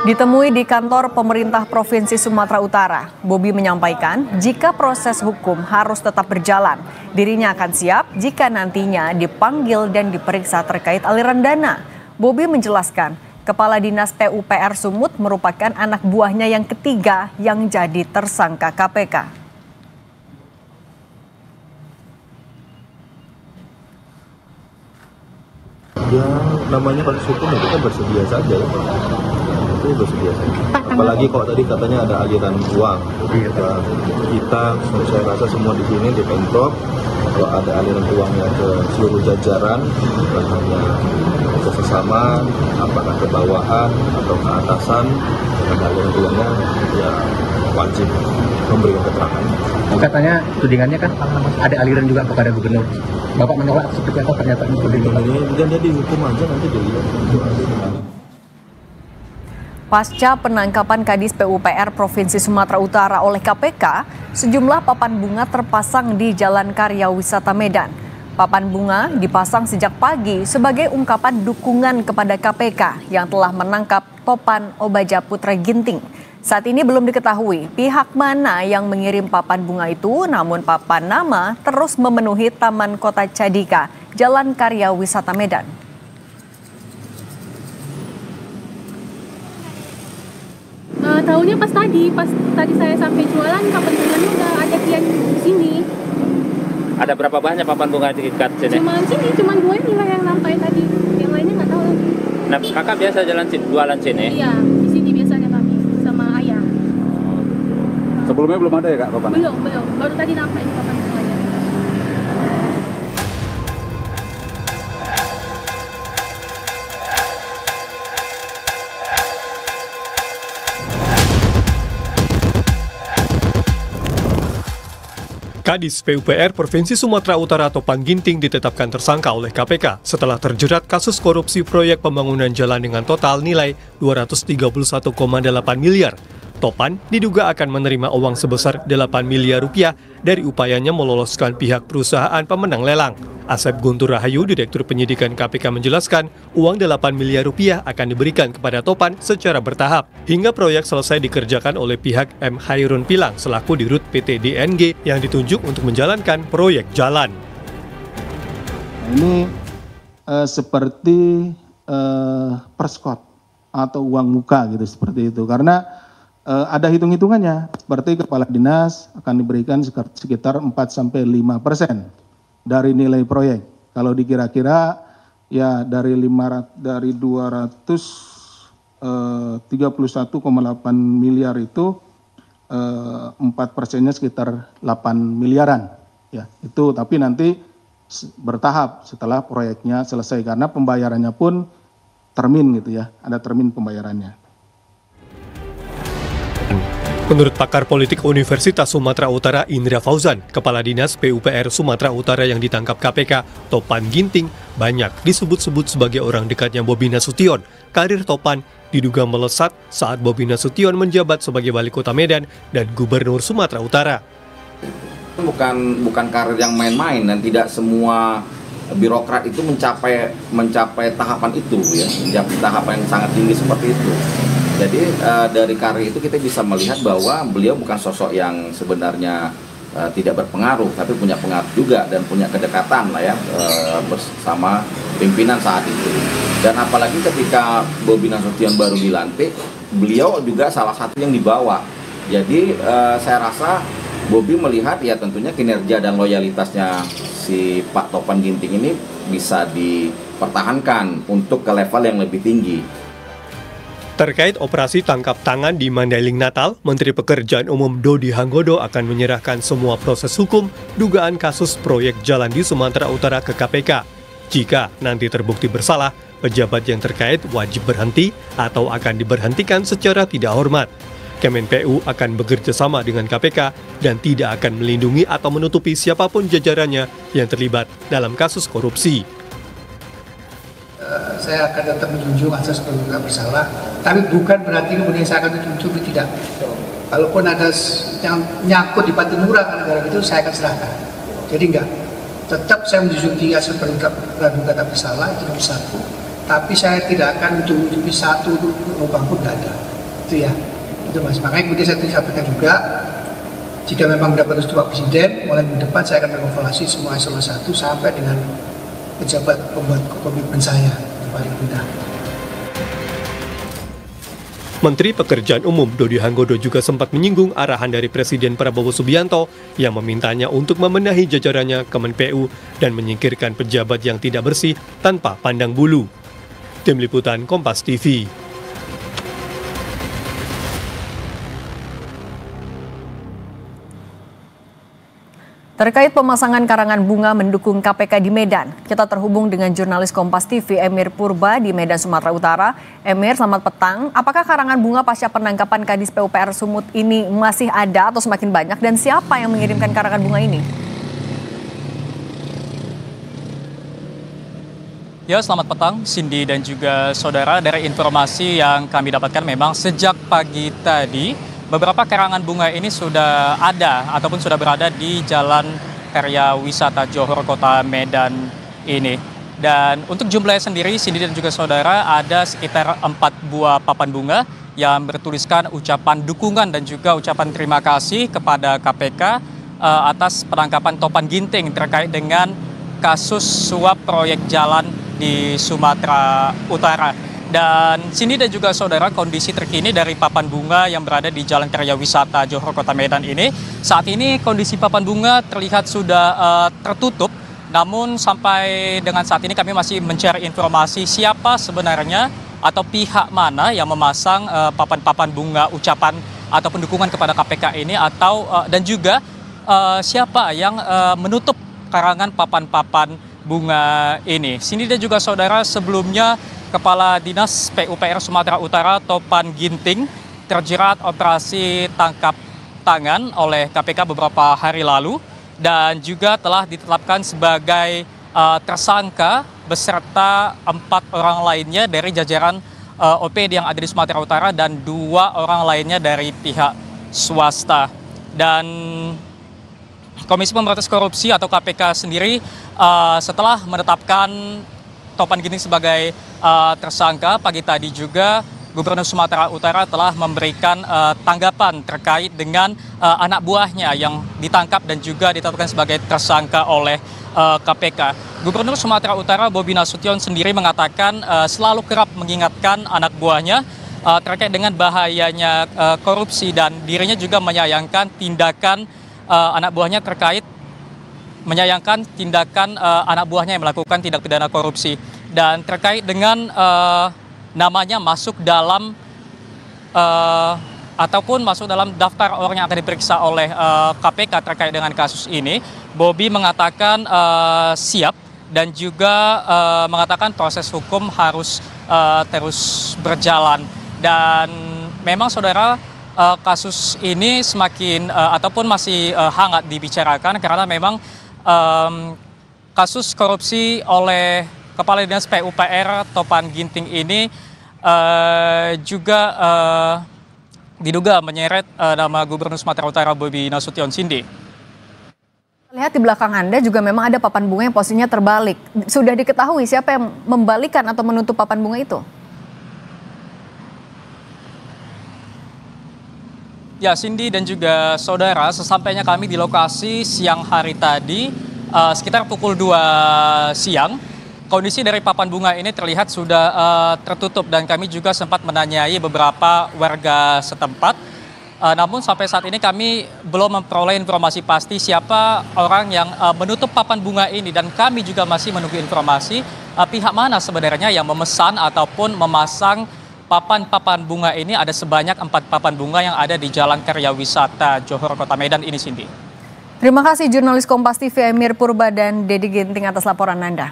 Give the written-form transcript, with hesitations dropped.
Ditemui di kantor pemerintah Provinsi Sumatera Utara, Bobi menyampaikan jika proses hukum harus tetap berjalan, dirinya akan siap jika nantinya dipanggil dan diperiksa terkait aliran dana. Bobi menjelaskan, Kepala Dinas PUPR Sumut merupakan anak buahnya yang ketiga yang jadi tersangka KPK. Ya, namanya proses hukum ya kita bersedia saja ya. Itu bersedia saja. Apalagi kalau tadi katanya ada aliran uang. Kita saya rasa semua di sini di Pemprov, kalau ada aliran uangnya ke seluruh jajaran, bukan hanya ke sesama, apakah ke bawahan atau ke atasan, ada aliran uangnya ya wajib memberikan keterangan. Katanya tudingannya kan ada aliran juga kepada gubernur. Bapak menolak seperti apa pernyataan gubernur ini? Dan dia dihukum aja nanti dilihat. Pasca penangkapan Kadis PUPR Provinsi Sumatera Utara oleh KPK, sejumlah papan bunga terpasang di Jalan Karya Wisata Medan. Papan bunga dipasang sejak pagi sebagai ungkapan dukungan kepada KPK yang telah menangkap Topan Obaja Putra Ginting. Saat ini belum diketahui pihak mana yang mengirim papan bunga itu, namun papan nama terus memenuhi Taman Kota Cadika, Jalan Karya Wisata Medan. Tahunya pas tadi saya sampai jualan, papan bunganya udah ada kian di sini. Ada berapa banyak papan bunga di dekat sini? Cuma dua ini lah yang nampak tadi, yang lainnya nggak tahu lagi. Nah, kakak biasa jualan sini? Iya, di sini biasanya kami sama ayah. Sebelumnya belum ada ya Kak papan? Belum, baru tadi nampak ini papan bunganya. Kadis PUPR Provinsi Sumatera Utara Topan Ginting ditetapkan tersangka oleh KPK setelah terjerat kasus korupsi proyek pembangunan jalan dengan total nilai 231,8 miliar. Topan diduga akan menerima uang sebesar 8 miliar rupiah dari upayanya meloloskan pihak perusahaan pemenang lelang. Asep Guntur Rahayu, Direktur Penyidikan KPK menjelaskan uang 8 miliar rupiah akan diberikan kepada Topan secara bertahap hingga proyek selesai dikerjakan oleh pihak M. Hairun Pilang selaku Dirut PT DNG yang ditunjuk untuk menjalankan proyek jalan. Ini seperti perskot atau uang muka gitu seperti itu karena ada hitung-hitungannya seperti kepala dinas akan diberikan sekitar 4-5% dari nilai proyek. Kalau dikira-kira ya dari 231,8 miliar itu 4%-nya sekitar 8 miliaran. Ya, itu tapi nanti bertahap setelah proyeknya selesai karena pembayarannya pun termin gitu ya, ada termin pembayarannya. Menurut pakar politik Universitas Sumatera Utara Indra Fauzan, Kepala Dinas PUPR Sumatera Utara yang ditangkap KPK, Topan Ginting, banyak disebut-sebut sebagai orang dekatnya Bobi Nasution. Karir Topan diduga melesat saat Bobi Nasution menjabat sebagai Wali Kota Medan dan Gubernur Sumatera Utara. Bukan karir yang main-main dan tidak semua birokrat itu mencapai tahapan itu ya, mencapai tahapan yang sangat tinggi seperti itu. Jadi dari karir itu kita bisa melihat bahwa beliau bukan sosok yang sebenarnya tidak berpengaruh, tapi punya pengaruh juga dan punya kedekatan lah ya bersama pimpinan saat itu. Dan apalagi ketika Bobi Nasution baru dilantik, beliau juga salah satu yang dibawa. Jadi saya rasa Bobi melihat ya tentunya kinerja dan loyalitasnya si Pak Topan Ginting ini bisa dipertahankan untuk ke level yang lebih tinggi. Terkait operasi tangkap tangan di Mandailing Natal, Menteri Pekerjaan Umum Dodi Hanggodo akan menyerahkan semua proses hukum dugaan kasus proyek jalan di Sumatera Utara ke KPK. Jika nanti terbukti bersalah, pejabat yang terkait wajib berhenti atau akan diberhentikan secara tidak hormat. Kemenpu akan bekerja sama dengan KPK dan tidak akan melindungi atau menutupi siapapun jajarannya yang terlibat dalam kasus korupsi. Saya akan tetap menjunjung asas praduga bersalah, tapi bukan berarti kemudian saya akan menjunjung tidak. Kalaupun ada yang nyangkut di Patimura karena itu saya akan serahkan. Jadi enggak, tetap saya menjunjung tinggi asas praduga tak bersalah itu nomor 1. tapi saya tidak akan ujung-ujungnya satu lubang pun tidak ada. Itu ya, itu Mas. Makanya kemudian saya sampaikan juga, jika memang dapat restu Pak Presiden, mulai minggu depan saya akan mengevaluasi semua eselon 1 sampai dengan pejabat pembuat komitmen saya paling rendah. Menteri Pekerjaan Umum Dodi Hanggodo juga sempat menyinggung arahan dari Presiden Prabowo Subianto yang memintanya untuk membenahi jajarannya Kemenpu dan menyingkirkan pejabat yang tidak bersih tanpa pandang bulu. Tim Liputan Kompas TV. Terkait pemasangan karangan bunga mendukung KPK di Medan, kita terhubung dengan jurnalis Kompas TV Emir Purba di Medan, Sumatera Utara. Emir, selamat petang. Apakah karangan bunga pasca penangkapan Kadis PUPR Sumut ini masih ada atau semakin banyak? Dan siapa yang mengirimkan karangan bunga ini? Ya, selamat petang Cindy dan juga saudara. Dari informasi yang kami dapatkan memang sejak pagi tadi beberapa karangan bunga ini sudah ada ataupun sudah berada di Jalan Karya Wisata Johor Kota Medan ini. Dan untuk jumlahnya sendiri, Cindy dan juga saudara, ada sekitar 4 buah papan bunga yang bertuliskan ucapan dukungan dan juga ucapan terima kasih kepada KPK atas penangkapan Topan Ginting terkait dengan kasus suap proyek jalan di Sumatera Utara. Dan sini dan juga saudara, kondisi terkini dari papan bunga yang berada di Jalan Karya Wisata Johor Kota Medan ini. Saat ini kondisi papan bunga terlihat sudah tertutup. Namun sampai dengan saat ini kami masih mencari informasi siapa sebenarnya atau pihak mana yang memasang papan-papan bunga ucapan ataupun dukungan kepada KPK ini, atau dan juga siapa yang menutup karangan papan-papan bunga ini. Sini dan juga saudara, sebelumnya Kepala Dinas PUPR Sumatera Utara Topan Ginting terjerat operasi tangkap tangan oleh KPK beberapa hari lalu dan juga telah ditetapkan sebagai tersangka beserta 4 orang lainnya dari jajaran OPD yang ada di Sumatera Utara dan 2 orang lainnya dari pihak swasta. Dan Komisi Pemberantasan Korupsi atau KPK sendiri setelah menetapkan Topan Ginting sebagai tersangka, pagi tadi juga Gubernur Sumatera Utara telah memberikan tanggapan terkait dengan anak buahnya yang ditangkap dan juga ditetapkan sebagai tersangka oleh KPK. Gubernur Sumatera Utara Bobi Nasution sendiri mengatakan selalu kerap mengingatkan anak buahnya terkait dengan bahayanya korupsi, dan dirinya juga menyayangkan tindakan anak buahnya anak buahnya yang melakukan tindak pidana korupsi. Dan terkait dengan namanya masuk dalam ataupun masuk dalam daftar orang yang akan diperiksa oleh KPK terkait dengan kasus ini, Bobi mengatakan siap dan juga mengatakan proses hukum harus terus berjalan. Dan memang saudara, kasus ini semakin ataupun masih hangat dibicarakan karena memang kasus korupsi oleh Kepala Dinas PUPR Topan Ginting ini juga diduga menyeret nama Gubernur Sumatera Utara Bobi Nasution. Cindy. Lihat di belakang Anda juga memang ada papan bunga yang posisinya terbalik. Sudah diketahui siapa yang membalikan atau menutup papan bunga itu? Ya, Cindy dan juga saudara, sesampainya kami di lokasi siang hari tadi, sekitar pukul 2 siang, kondisi dari papan bunga ini terlihat sudah tertutup dan kami juga sempat menanyai beberapa warga setempat. Namun sampai saat ini kami belum memperoleh informasi pasti siapa orang yang menutup papan bunga ini, dan kami juga masih menunggu informasi pihak mana sebenarnya yang memesan ataupun memasang papan-papan bunga ini. Ada sebanyak 4 papan bunga yang ada di Jalan Karya Wisata Johor Kota Medan ini, Cindy. Terima kasih jurnalis Kompas TV Emir Purba dan Dedi Ginting atas laporan Anda.